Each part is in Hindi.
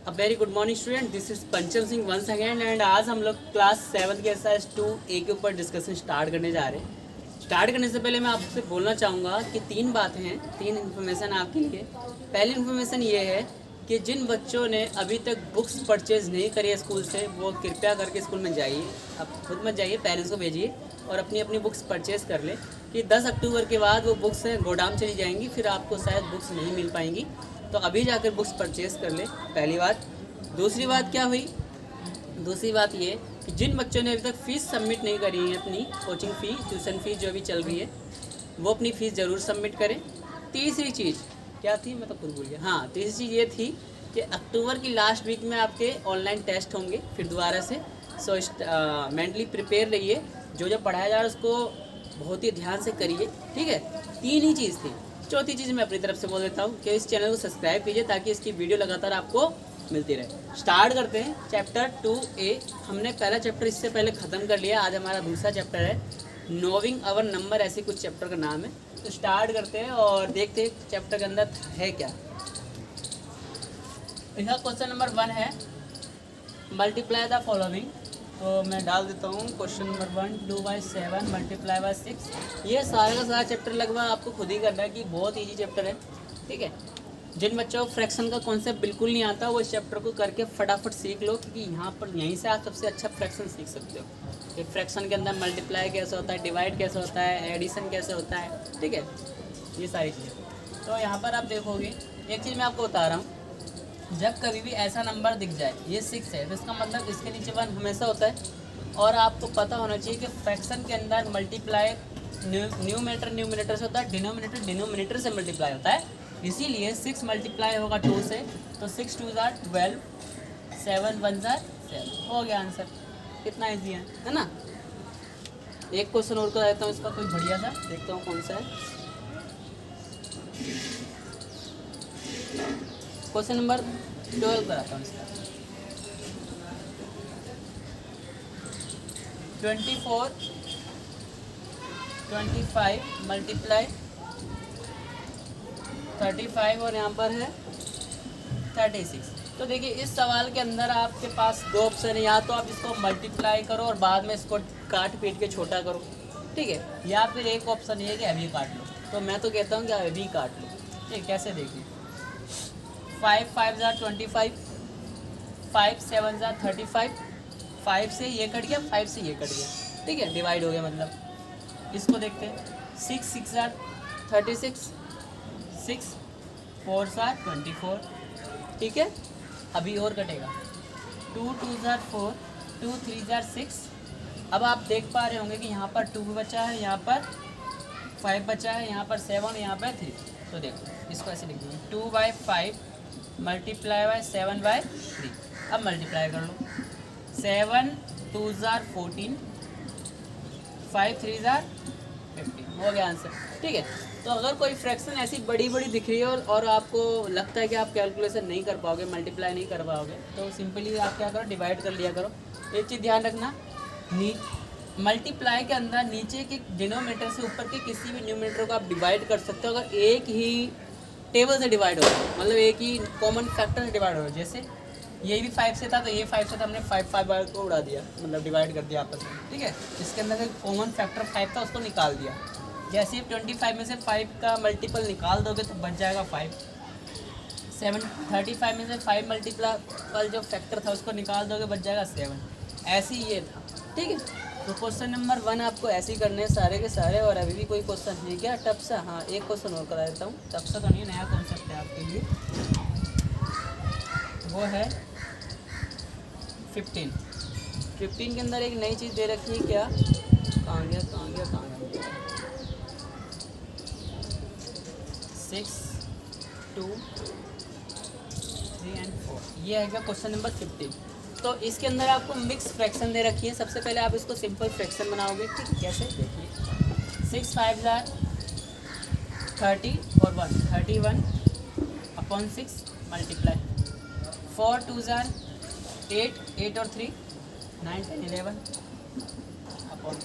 A very good morning student, this is पंचम सिंह वंस अगेन एंड आज हम लोग क्लास 7 के एक्सरसाइज 2A के ऊपर डिस्कशन स्टार्ट करने जा रहे हैं। स्टार्ट करने से पहले मैं आपसे बोलना चाहूँगा कि 3 बातें हैं, 3 इन्फॉर्मेशन आपके लिए। पहली इन्फॉर्मेशन ये है कि जिन बच्चों ने अभी तक बुक्स परचेज नहीं करी है स्कूल से, वो कृपया करके स्कूल में जाइए। अब खुद मत जाइए, पेरेंट्स को भेजिए और अपनी अपनी बुक्स परचेज़ कर ले कि 10 अक्टूबर के बाद वो बुक्स गोदाम चली जाएंगी, फिर आपको शायद बुक्स नहीं मिल पाएंगी। तो अभी जाकर बुक्स परचेज़ कर ले, पहली बात। दूसरी बात क्या हुई? दूसरी बात ये कि जिन बच्चों ने अभी तक फ़ीस सबमिट नहीं करी है, अपनी कोचिंग फ़ी, ट्यूशन फ़ीस जो अभी चल रही है, वो अपनी फ़ीस ज़रूर सबमिट करें। तीसरी चीज़ क्या थी, मैं तो खुद भूल गया। हाँ, तीसरी चीज़ ये थी कि अक्टूबर की लास्ट वीक में आपके ऑनलाइन टेस्ट होंगे फिर दोबारा से। सो मेंटली प्रिपेयर रहिए, जो जो पढ़ाया जा रहा है उसको बहुत ही ध्यान से करिए, ठीक है। 3 ही चीज़ थी। चौथी चीज़ मैं अपनी तरफ से बोल देता हूँ कि इस चैनल को सब्सक्राइब कीजिए ताकि इसकी वीडियो लगातार आपको मिलती रहे। स्टार्ट करते हैं चैप्टर 2A। हमने पहला चैप्टर इससे पहले ख़त्म कर लिया, आज हमारा दूसरा चैप्टर है नोविंग आवर नंबर, ऐसे कुछ चैप्टर का नाम है। तो स्टार्ट करते हैं और देखते हैं चैप्टर के अंदर है क्या। इसका क्वेश्चन नंबर 1 है मल्टीप्लाई द फॉलोइंग। तो मैं डाल देता हूँ क्वेश्चन नंबर 1, 2/7 मल्टीप्लाई बाय 6। ये सारा का सारा चैप्टर लगभग आपको खुद ही करना है कि बहुत ईजी चैप्टर है, ठीक है। जिन बच्चों को फ्रैक्शन का कॉन्सेप्ट बिल्कुल नहीं आता वो इस चैप्टर को करके फटाफट सीख लो, क्योंकि यहाँ पर यहीं से आप सबसे अच्छा फ्रैक्शन सीख सकते हो कि फ्रैक्शन के अंदर मल्टीप्लाई कैसे होता है, डिवाइड कैसे होता है, एडिशन कैसे होता है, ठीक है, ये सारी चीज़ें। तो यहाँ पर आप देखोगे, एक चीज़ मैं आपको बता रहा हूँ, जब कभी भी ऐसा नंबर दिख जाए, ये 6 है तो इसका मतलब इसके नीचे 1 हमेशा होता है। और आपको पता होना चाहिए कि फ्रैक्शन के अंदर मल्टीप्लाई न्यूमरेटर से होता है, डिनोमिनेटर से मल्टीप्लाई होता है। इसीलिए 6 मल्टीप्लाई होगा 2 से, तो 6 2 ज़ार 12, 7 1 ज़ार 7, हो गया आंसर। कितना ईजी है ना। एक क्वेश्चन और कर देता हूँ इसका, कोई बढ़िया सा देखता हूँ कौन सा है। क्वेश्चन नंबर 12 कराता हूँ इसका। 24 25 मल्टीप्लाई 35 और यहाँ पर है 36। तो देखिए इस सवाल के अंदर आपके पास 2 ऑप्शन है, या तो आप इसको मल्टीप्लाई करो और बाद में इसको काट पीट के छोटा करो, ठीक है, या फिर एक ऑप्शन ये है कि अभी काट लो। तो मैं तो कहता हूँ कि अभी काट लो, ठीक। कैसे देखिए, 5 5 ज़ार 25, 5 7 ज़ार 35, 5 से ये कट गया, 5 से ये कट गया, ठीक है, डिवाइड हो गया। मतलब इसको देखते हैं, 6 6 ज़ार 36, 6 4 ज़ार 24, ठीक है। अभी और कटेगा, 2 2 ज़ार 4, 2 3 ज़ार 6। अब आप देख पा रहे होंगे कि यहाँ पर 2 बचा है, यहाँ पर 5 बचा है, यहाँ पर 7, यहाँ पर 3। तो देखो इसको ऐसे लिख देंगे, 2/5 मल्टीप्लाई बाय 7/3। अब मल्टीप्लाई कर लो, 7 2 ज़ार 14, 5 3 ज़ार 15, हो गया आंसर, ठीक है। तो अगर कोई फ्रैक्शन ऐसी बड़ी बड़ी दिख रही है और आपको लगता है कि आप कैलकुलेशन नहीं कर पाओगे, मल्टीप्लाई नहीं कर पाओगे, तो सिंपली आप क्या करो, डिवाइड कर लिया करो। एक चीज़ ध्यान रखना, मल्टीप्लाई के अंदर नीचे के डिनोमिनेटर से ऊपर के किसी भी न्यूमरेटर को आप डिवाइड कर सकते हो अगर एक ही टेबल से डिवाइड हो, मतलब एक ही कॉमन फैक्टर से डिवाइड हो। जैसे ये भी 5 से था तो ये 5 से था, हमने 5 5 को उड़ा दिया, मतलब डिवाइड कर दिया आपस में, ठीक है। इसके अंदर एक कॉमन फैक्टर 5 था, उसको निकाल दिया। जैसे ही 25 में से 5 का मल्टीपल निकाल दोगे तो बच जाएगा 5। 35 में से 5 मल्टीपल जो फैक्टर था उसको निकाल दोगे, बच जाएगा 7। ऐसे ही ये था, ठीक है। तो क्वेश्चन नंबर 1 आपको ऐसे ही करने हैं सारे के सारे। और अभी भी कोई क्वेश्चन है क्या टफ सा? हाँ, एक क्वेश्चन और करा देता हूँ, टफ सा तो नहीं, नया कॉन्सेप्ट है आपके लिए। वो है 15 के अंदर एक नई चीज़ दे रखी है, क्या? कहाँ गया 6 2 3 and 4, ये है क्या क्वेश्चन नंबर 15। तो इसके अंदर आपको मिक्स फ्रैक्शन दे रखी है। सबसे पहले आप इसको सिंपल फ्रैक्शन बनाओगे, ठीक है। कैसे देखिए, 6 5 ज़ार 30 और 1 31 अपॉन 6 मल्टीप्लाई 4 2 ज़ार 8 8 और 3 9 10 11 अपॉन।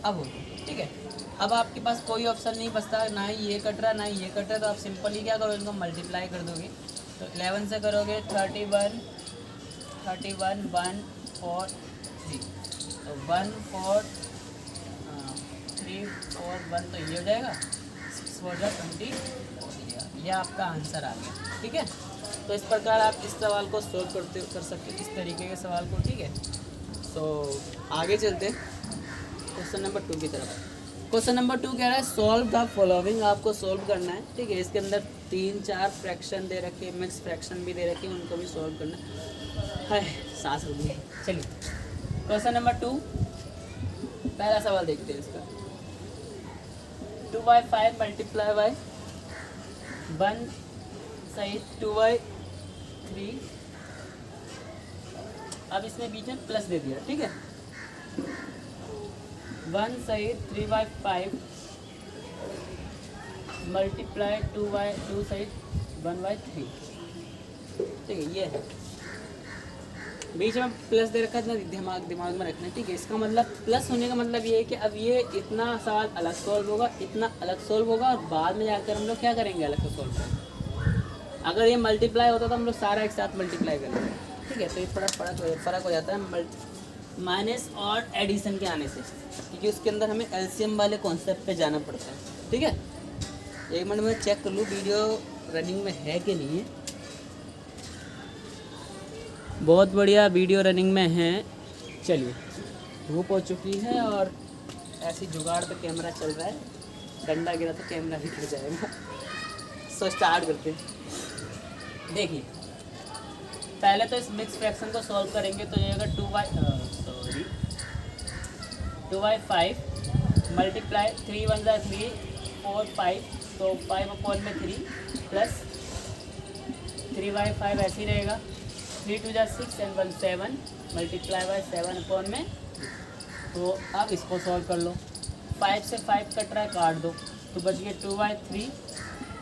अब हो, ठीक है। अब आपके पास कोई ऑप्शन नहीं बचता, ना ही ये कट रहा ना ही ये कट रहा, तो आप सिंपली क्या करो, इनको मल्टीप्लाई कर दोगे। तो 11 से करोगे 31 1 4 3, तो 1 4 3 4 1, तो ये हो जाएगा 6 4 20 हो जाएगा। ये आपका आंसर आ गया। ठीक है, तो इस प्रकार आप इस सवाल को सोल्व कर सकते हो, इस तरीके के सवाल को। ठीक है, तो आगे चलते हैं क्वेश्चन नंबर 2 की तरफ। क्वेश्चन नंबर 2 कह रहा है सॉल्व द फॉलोइंग, आपको सॉल्व करना है। ठीक है, इसके अंदर 3-4 फ्रैक्शन दे रखे, मिक्स फ्रैक्शन भी दे रखे, उनको भी सॉल्व करना है। सांस रुक गई। चलिए क्वेश्चन नंबर 2, पहला सवाल देखते हैं इसका। 2/5 मल्टीप्लाई बाय 1 सही 2/3। अब इसमें बीच में प्लस दे दिया। ठीक है, 1 सही 3/5 मल्टीप्लाई 2 सही 1/3। ठीक है, ये है बीच में प्लस दे रखा है, दिमाग में रखना है। ठीक है, इसका मतलब प्लस होने का मतलब ये है कि अब ये इतना सवाल अलग सॉल्व होगा, इतना अलग सॉल्व होगा, और बाद में जाकर हम लोग क्या करेंगे, अलग से सॉल्व करेंगे। अगर ये मल्टीप्लाई होता तो हम लोग सारा एक साथ मल्टीप्लाई कर लेंगे। ठीक है, तो ये थोड़ा फ़र्क हो जाता है माइनस और एडिशन के आने से, क्योंकि उसके अंदर हमें एलसीएम वाले कॉन्सेप्ट पे जाना पड़ता है। ठीक है, एक मिनट में चेक कर लूँ वीडियो रनिंग में है कि नहीं है। बहुत बढ़िया, वीडियो रनिंग में है। चलिए, धूप हो चुकी है और ऐसी जुगाड़ पे कैमरा चल रहा है, डंडा गिरा तो कैमरा भी गिर जाएगा। सो स्टार्ट करते हैं। देखिए, पहले तो इस मिक्स फ्रैक्शन को सॉल्व करेंगे, तो ये अगर 2/5 मल्टीप्लाई 3 1 3 4 5, तो 5/3 प्लस 3/5 ऐसे ही रहेगा। 3 2 6 एंड 1 7 मल्टीप्लाई बाय 7/में। तो अब इसको सॉल्व कर लो। 5 से 5 कट रहा है, काट दो, तो बच गया 2/3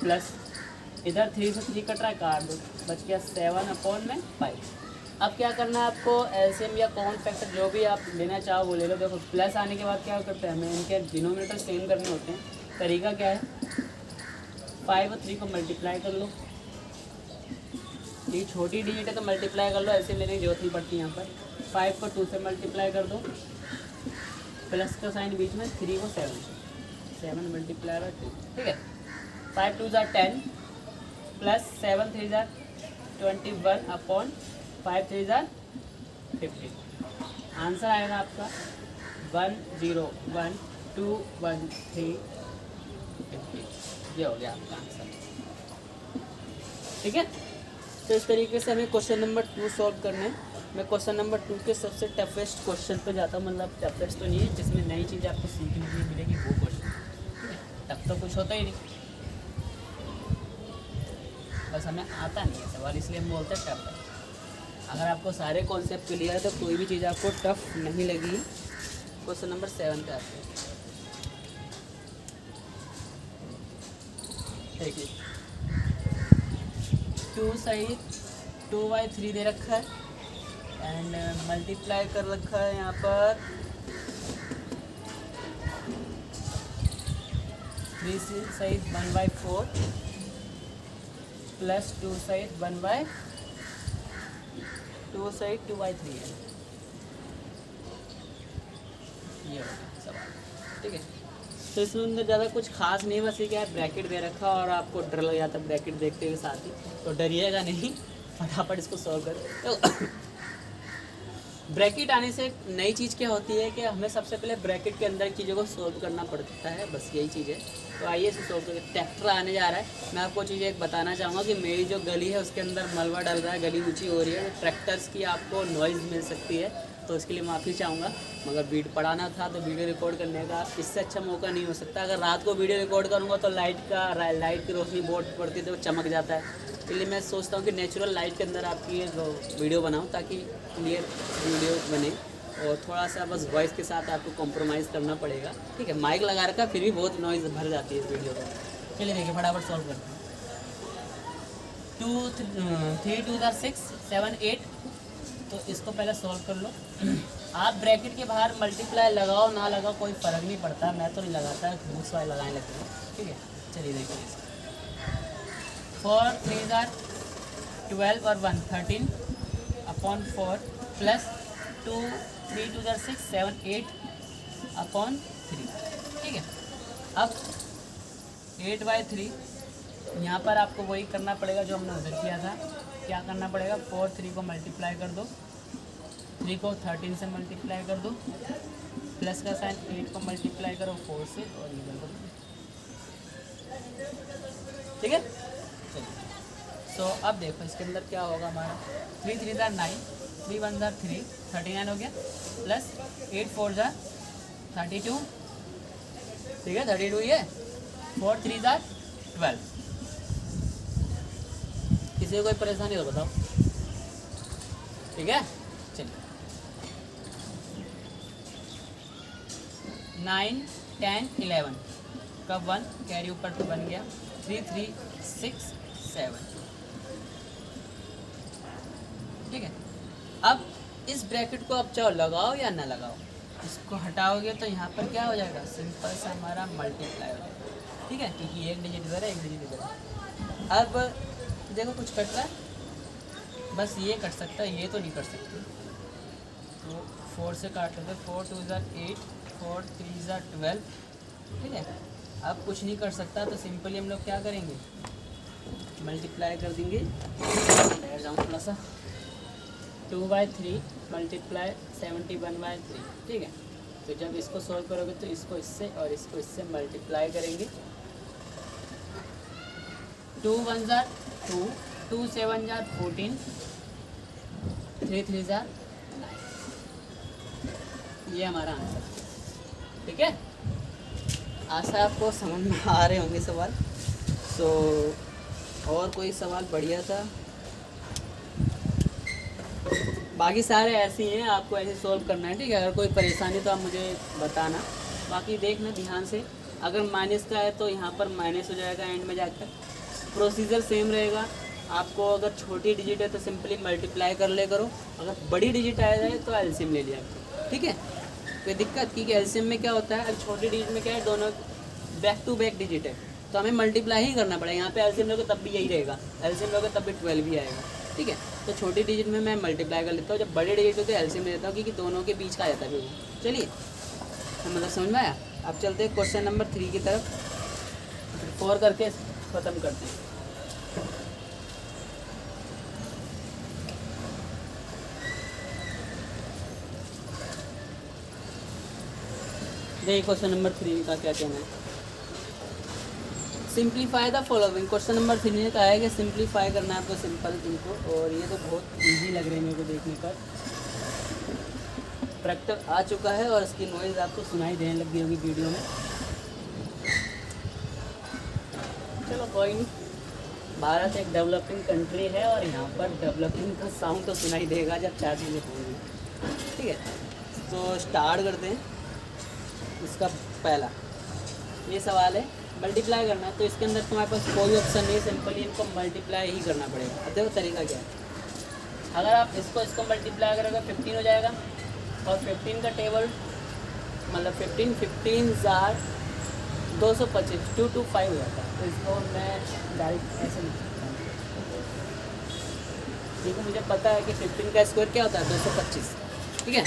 प्लस इधर 3 से 3 कट रहा है, काट दो, बच गया 7/5। अब क्या करना है आपको, एलसीएम या कॉमन फैक्टर जो भी आप लेना चाहो वो ले लो। देखो प्लस आने के बाद क्या करते हैं, हमें इनके डिनोमिनेटर सेम करने होते हैं। तरीका क्या है, 5 और 3 को मल्टीप्लाई कर लो। ये छोटी डिजिट है तो मल्टीप्लाई कर लो, ऐसे लेने की जरूरत नहीं पड़ती यहाँ पर। 5 को 2 से मल्टीप्लाई कर दो, प्लस का साइन बीच में, 3 को 7 मल्टीप्लाई बाय 2। ठीक है, 5 2 10 प्लस 7 3 21/5 3 50। आंसर आएगा आपका 1 0 1 2 1 3 50। ये हो गया आपका आंसर। ठीक है, तो इस तरीके से हमें क्वेश्चन नंबर 2 सॉल्व करना है। मैं क्वेश्चन नंबर 2 के सबसे टफेस्ट क्वेश्चन पे जाता हूँ, मतलब टफेस्ट तो नहीं है, जिसमें नई चीज़ आपको सीखने के लिए मिलेगी, वो क्वेश्चन। टफ तो कुछ होता ही नहीं, बस हमें आता नहीं है सवाल, इसलिए हम बोलते हैं टफ है। अगर आपको सारे कॉन्सेप्ट क्लियर है तो कोई भी चीज़ आपको टफ नहीं लगी। क्वेश्चन नंबर 7 पे आते हैं। देखिए, 2 सही 2/3 दे रखा है एंड मल्टीप्लाई कर रखा है यहाँ पर 3 सही 1/4 प्लस 2 सही 1/2 सही 2/3 है। ये हो गया सवाल। ठीक है, तो इसमें अंदर ज़्यादा कुछ खास नहीं, बस ये क्या है, ब्रैकेट दे रखा और आपको डर लग जाता है ब्रैकेट देखते हुए साथ ही, तो डरिएगा नहीं, फटाफट इसको सॉल्व कर। तो ब्रैकेट आने से एक नई चीज़ क्या होती है कि हमें सबसे पहले ब्रैकेट के अंदर चीज़ों को सॉल्व करना पड़ता है, बस यही चीज़ है। तो आइए इसे सॉल्व करके। ट्रैक्टर आने जा रहा है। मैं आपको चीज़ एक बताना चाहूँगा कि मेरी जो गली है उसके अंदर मलबा डल रहा है, गली ऊँची हो रही है, ट्रैक्टर्स की आपको नॉइज़ मिल सकती है, तो इसके लिए माफ़ी चाहूँगा। मगर वीडियो पढ़ाना था तो वीडियो रिकॉर्ड करने का इससे अच्छा मौका नहीं हो सकता। अगर रात को वीडियो रिकॉर्ड करूँगा तो लाइट की रोशनी बोर्ड पर पड़ती है तो चमक जाता है, इसलिए मैं सोचता हूँ कि नेचुरल लाइट के अंदर आपकी ये वीडियो बनाऊँ ताकि क्लियर वीडियो बने, और थोड़ा सा बस वॉइस के साथ आपको कॉम्प्रोमाइज़ करना पड़ेगा। ठीक है, माइक लगा रखा फिर भी बहुत नॉइज़ भर जाती है इस वीडियो को। चलिए देखिए फटाफट सॉल्व करते हैं। 3 2 6 7 8, तो इसको पहले सॉल्व कर लो। आप ब्रैकेट के बाहर मल्टीप्लाई लगाओ ना लगाओ कोई फ़र्क नहीं पड़ता, मैं तो नहीं लगाता, बुक्स वाले लगाने लगते हैं। ठीक है, चलिए देखिए 4 3 12 और 1 13 अपॉन 4 प्लस 2 3 2 6 7 8 अपॉन 3। ठीक है, अब 8/3 यहाँ पर आपको वही करना पड़ेगा जो हमने उधर किया था। क्या करना पड़ेगा, 4 3 को मल्टीप्लाई कर दो, 3 को 13 से मल्टीप्लाई कर दो, प्लस का साइन 8 को मल्टीप्लाई करो 4 से और ये कर दो। ठीक है, चलिए। सो अब देखो इसके अंदर क्या होगा हमारा, 3 3 ज़ा 9, 3 1 ज़ा 3, 39 हो गया, प्लस 8 4 ज़ा 32। ठीक है, 32 ये 4 3 ज़ा 12। किसी को कोई परेशानी हो बताओ। ठीक है, चलिए 9 10 11 का 1 कैरी ऊपर तो बन गया, 3 3 6 7। ठीक है, अब इस ब्रैकेट को आप चाहो लगाओ या ना लगाओ, इसको हटाओगे तो यहाँ पर क्या हो जाएगा, सिंपल सा हमारा मल्टीप्लाई हो जाएगा। ठीक है, क्योंकि एक डिजिट इधर है एक डिजिट इधर है। अब देखो कुछ कट रहा है, बस ये कट सकता है, ये तो नहीं कट सकते। तो 4 से काट लेते, 4 2 ज़ा 8, 4 3 ज़ा 12। ठीक है, अब कुछ नहीं कर सकता तो सिंपली हम लोग क्या करेंगे, मल्टीप्लाई कर देंगे। बैठ जाऊँ थोड़ा सा, 2/3 मल्टीप्लाई 71/3। ठीक है, तो जब इसको सॉल्व करोगे तो इसको इससे और इसको इससे मल्टीप्लाई करेंगे। 2 1 ज़ा 2, 2 7 ज़ा 14, 3 3 ज़ा 9। ये हमारा आंसर। ठीक है, आशा आपको समझ में आ रहे होंगे सवाल। सो और कोई सवाल बढ़िया था, बाकी सारे ऐसे ही हैं, आपको ऐसे सॉल्व करना है। ठीक है, अगर कोई परेशानी तो आप मुझे बताना, बाकी देखना ध्यान से। अगर माइनस का है तो यहाँ पर माइनस हो जाएगा एंड में जाकर, प्रोसीजर सेम रहेगा। आपको अगर छोटी डिजिट है तो सिंपली मल्टीप्लाई कर ले करो, अगर बड़ी डिजिट आ जाए तो एलसीएम ले लिया करो। ठीक है, कोई दिक्कत, क्योंकि एलसीएम में क्या होता है, अब छोटी डिजिट में क्या है, दोनों बैक टू बैक डिजिट है तो हमें मल्टीप्लाई ही करना पड़ेगा। यहाँ पे एलसीएम लोगे तब भी यही रहेगा, एलसीएम लोगे तब भी 12 ही आएगा। ठीक है, तो छोटी डिजिट में मैं मल्टीप्लाई कर लेता हूँ, जब बड़े डिजिट होते हैं एलसीएम ले लेता हूँ, क्योंकि दोनों के बीच का आ जाता है वो। चलिए, मतलब समझ में आया। अब चलते हैं क्वेश्चन नंबर 3 की तरफ, 4 करके ख़त्म करते हैं। देखिए क्वेश्चन नंबर 3 का क्या कहना है, simplify the following. Question number 3 ने कहा है कि सिंप्लीफाई करना है आपको सिंपल इनको, और ये तो बहुत इजी लग रहे हैं मेरे को देखने पर। ट्रैक्टर आ चुका है और इसकी नॉइज़ आपको सुनाई देने लग गई होगी वीडियो में। चलो कोई नहीं, भारत एक डेवलपिंग कंट्री है और यहाँ पर डेवलपिंग का साउंड तो सुनाई देगा जब 4 चीज़ें होंगी। ठीक है, तो स्टार्ट करते हैं। इसका पहला ये सवाल है, मल्टीप्लाई करना है, तो इसके अंदर तुम्हारे पास कोई ऑप्शन नहीं, सिंपली इनको मल्टीप्लाई ही करना पड़ेगा। अब देखो तरीका क्या है, अगर आप इसको मल्टीप्लाई करोगे 15 हो जाएगा, और 15 का टेबल मतलब 15 ज़ार 225 225 हो जाता है। तो इसको मैं डायरेक्ट ऐसे लिख सकता हूँ, क्योंकि मुझे पता है कि 15 का स्क्वायर क्या होता है, 225। ठीक है,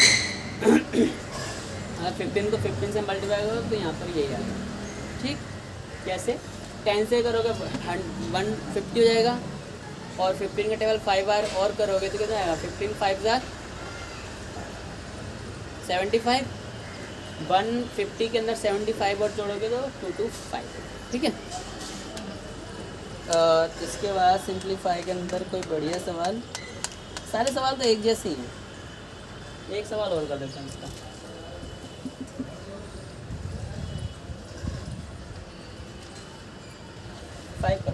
अगर 15 को 15 से मल्टीप्लाई करोगे तो यहाँ पर यही आएगा। ठीक, कैसे, 10 से करोगे 150 हो जाएगा, और 15 का टेबल 5 बार और करोगे तो कितना आएगा, 15 5 ज़ार 75, 150 के अंदर 75 और जोड़ोगे तो 225। ठीक है, इसके बाद सिंप्लीफाई के अंदर कोई बढ़िया सवाल, सारे सवाल तो एक जैसे ही हैं। एक सवाल और कर देता हूँ इसका, फाइव कर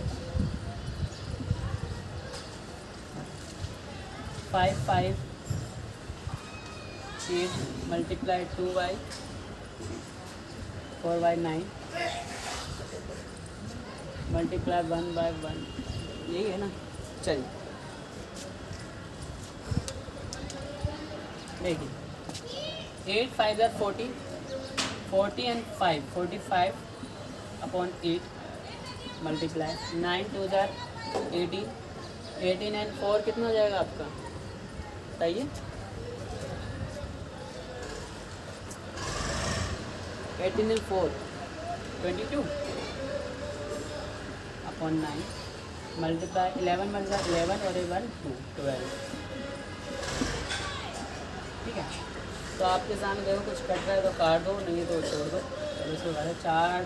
5 5 8 मल्टीप्लाई 2y 4y 9 मल्टीप्लाई 1/1, यही है ना। चलिए देखिए, 8 5 ज़ार 40, 40 एंड 5 45 अपॉन 8 मल्टीप्लाई 9 2 ज़ार 18, 18 एंड 4 कितना हो जाएगा आपका, बताइए। 18 एंड 4 22 अपॉन 9 मल्टीप्लाई 11 मल्टीप्लाई 11 और 1 2 12। ठीक है, तो आपके सामने देखो कुछ कट रहा है तो काट दो, नहीं तो छोड़ दो। चलो इसको करें 4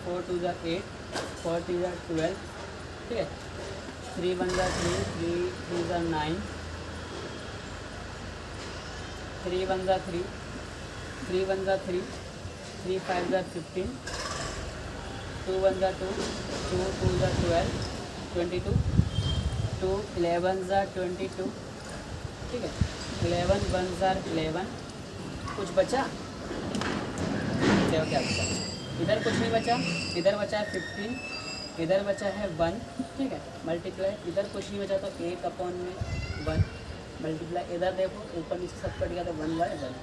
4 2 ज़ा 8 4 3 ज़ा 12। ठीक है, 3 1 ज़ा 3 3 3 ज़ा 9 3 1 ज़ा 3 3 1 ज़ा 3 3 5 ज़ा 15 2 1 ज़ा 2 2 2 ज़ा 12 22 2 11 ज़ा 22। ठीक है, 11 1 ज़ा 11। कुछ बचा, देखो क्या बचा, इधर कुछ नहीं बचा, इधर बचा है 15, इधर बचा है 1। ठीक है, मल्टीप्लाई इधर कुछ नहीं बचा तो 1 अपॉन में 1 मल्टीप्लाई इधर देखो ऊपर नीचे सब कट गया तो 1/1।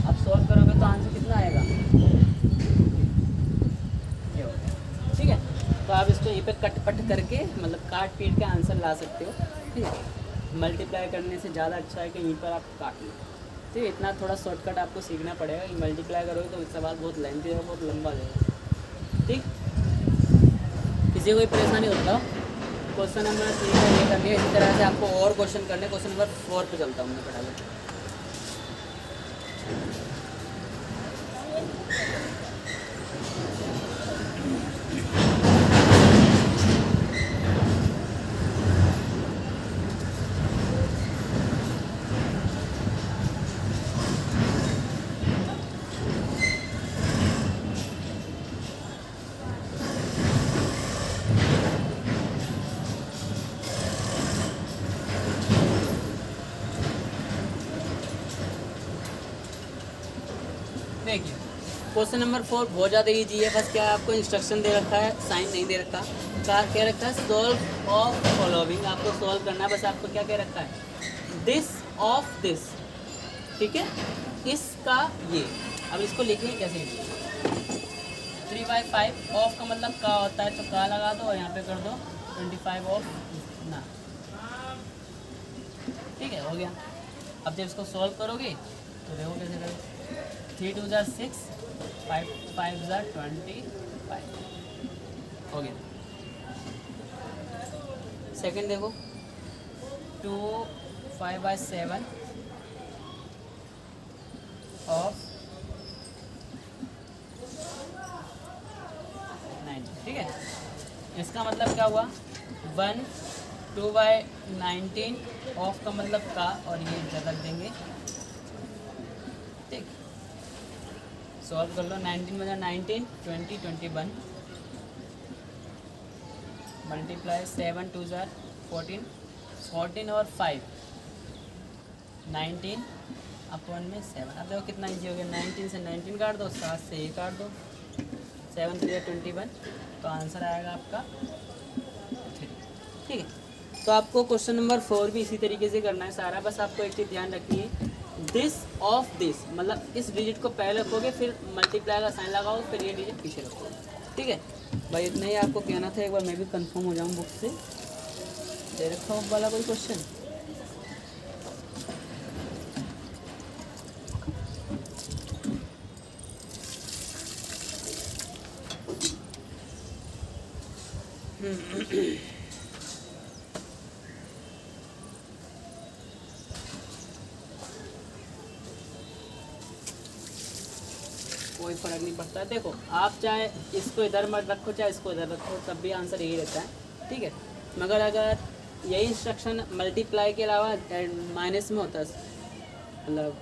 अब सॉल्व करोगे तो आंसर कितना आएगा, ये हो गया। ठीक है, तो आप इसको यहीं पे कट पट करके मतलब काट पीट के आंसर ला सकते हो। ठीक है, मल्टीप्लाई करने से ज़्यादा अच्छा है कि यहीं पर आप काट लो। ठीक है, इतना थोड़ा शॉर्टकट आपको सीखना पड़ेगा कि मल्टीप्लाई करोगे तो सवाल बहुत लेंथी है, बहुत लंबा जाएगा। ठीक, किसी को कोई परेशानी होता हो क्वेश्चन नंबर 3 का ये कर लिया। इसी तरह से आपको और क्वेश्चन करने, क्वेश्चन नंबर 4 पे चलता हूँ मैं फटाफट। देखिए क्वेश्चन नंबर 4 बहुत ज़्यादा ईजी है। बस क्या है, आपको इंस्ट्रक्शन दे रखा है, साइन नहीं दे रखा, क्या रखा है, सॉल्व ऑफ फॉलोइंग। आपको सॉल्व करना है, बस आपको क्या रखा है, दिस ऑफ दिस। ठीक है, इसका ये। अब इसको लिखें कैसे, 3/5 ऑफ का मतलब का होता है, तो का लगा दो और यहाँ पे कर दो 25 ऑफ ना। ठीक है, हो गया। अब जब इसको सॉल्व करोगे तो देखो कैसे करोगे, 3 2 ज़ा 6 5 5 ज़ा 25 हो गया। सेकंड देखो 2 5/7 ऑफ 9। ठीक है, इसका मतलब क्या हुआ, 1 2/19 ऑफ का मतलब का, और ये इधर रख देंगे। ठीक, सॉल्व कर लो, 19 बजा 19 20 21 मल्टीप्लाई 7 2 ज़ा 14 14 और 5 19 अपॉन में 7। अब देखो कितना ईजी हो गया, 19 से 19 काट दो, 7 से ये काट दो, 7 3 21, तो आंसर आएगा आपका 3। ठीक है, तो आपको क्वेश्चन नंबर 4 भी इसी तरीके से करना है सारा। बस आपको एक चीज़ ध्यान रखनी है, दिस ऑफ दिस, मतलब इस डिजिट को पहले रखोगे, फिर मल्टीप्लाई का साइन लगाओ, फिर ये डिजिट पीछे रखोगे। ठीक है भाई, इतना ही आपको कहना था। एक बार मैं भी कंफर्म हो जाऊँ बुक से। दे रखा हो वाला कोई क्वेश्चन, कोई फ़र्क नहीं पड़ता। देखो आप चाहे इसको इधर मत रखो, चाहे इसको इधर रखो, तब भी आंसर यही रहता है। ठीक है, मगर अगर यही इंस्ट्रक्शन मल्टीप्लाई के अलावा माइनस में होता, मतलब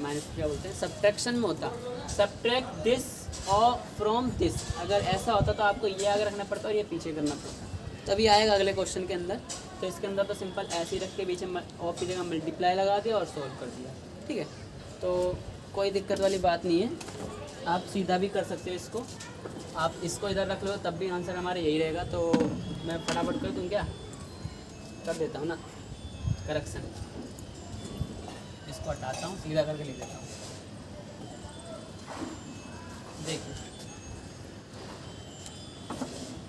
माइनस क्या बोलते हैं, सब्ट्रैक्शन में होता, सब्ट्रैक्ट दिस और फ्रॉम दिस, अगर ऐसा होता तो आपको ये आगे रखना पड़ता और ये पीछे करना पड़ता, तभी आएगा अगले क्वेश्चन के अंदर। तो इसके अंदर तो सिंपल ऐसे ही रख के बीच में और की जगह मल्टीप्लाई लगा दिया और सॉल्व कर दिया। ठीक है, तो कोई दिक्कत वाली बात नहीं है, आप सीधा भी कर सकते हो इसको। आप इसको इधर रख लो तब भी आंसर हमारा यही रहेगा। तो मैं फटाफट कर दूँ क्या, कर देता हूँ ना करेक्शन, इसको हटाता हूँ, सीधा करके लिख देता हूँ। देखिए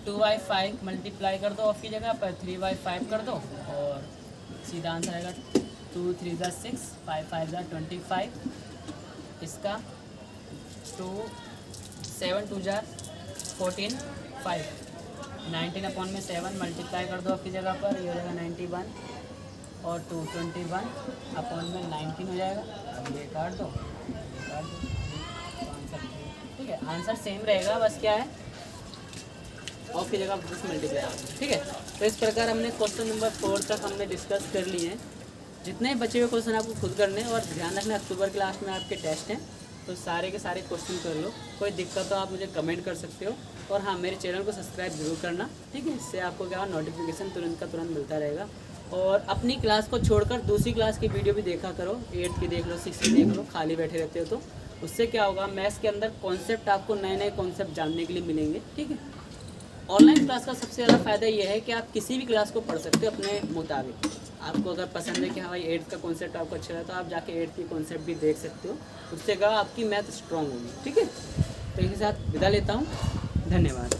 2/5 मल्टीप्लाई कर दो ऑफ की जगह पर, 3/5 कर दो और सीधा आंसर आएगा 2 3 ज़ा 6, 5 5 ज़ा 25, इसका 2 7 2 ज़ा 14, 5, 19/7 मल्टीप्लाई कर दो आपकी जगह पर, ये हो जाएगा 91 और 221/19 हो जाएगा। अब ये काट दो, आंसर ठीक है, आंसर सेम रहेगा, बस क्या है ऑफ की जगह 10 मल्टीप्लाई, ठीक है। तो इस प्रकार हमने क्वेश्चन नंबर 4 तक हमने डिस्कस कर लिए हैं। जितने बचे हुए क्वेश्चन आपको खुद करने और ध्यान रखना अक्टूबर क्लास में आपके टेस्ट हैं, तो सारे के सारे क्वेश्चन कर लो। कोई दिक्कत हो आप मुझे कमेंट कर सकते हो, और हाँ मेरे चैनल को सब्सक्राइब जरूर करना, ठीक है। इससे आपको क्या नोटिफिकेशन तुरंत का तुरंत मिलता रहेगा। और अपनी क्लास को छोड़कर दूसरी क्लास की वीडियो भी देखा करो, 8th की देख लो, 6th की देख लो, खाली बैठे रहते हो तो उससे क्या होगा, मैथ्स के अंदर कॉन्सेप्ट आपको नए नए कॉन्सेप्ट जानने के लिए मिलेंगे, ठीक है। ऑनलाइन क्लास का सबसे ज़्यादा फ़ायदा ये है कि आप किसी भी क्लास को पढ़ सकते हो अपने मुताबिक। आपको अगर पसंद है कि हाँ भाई 8th का कॉन्सेप्ट आपको अच्छा है, तो आप जाके 8th की कॉन्सेप्ट भी देख सकते हो, उससे क्या आपकी मैथ स्ट्रॉन्ग होगी, ठीक है। तो इसी के साथ विदा लेता हूँ, धन्यवाद।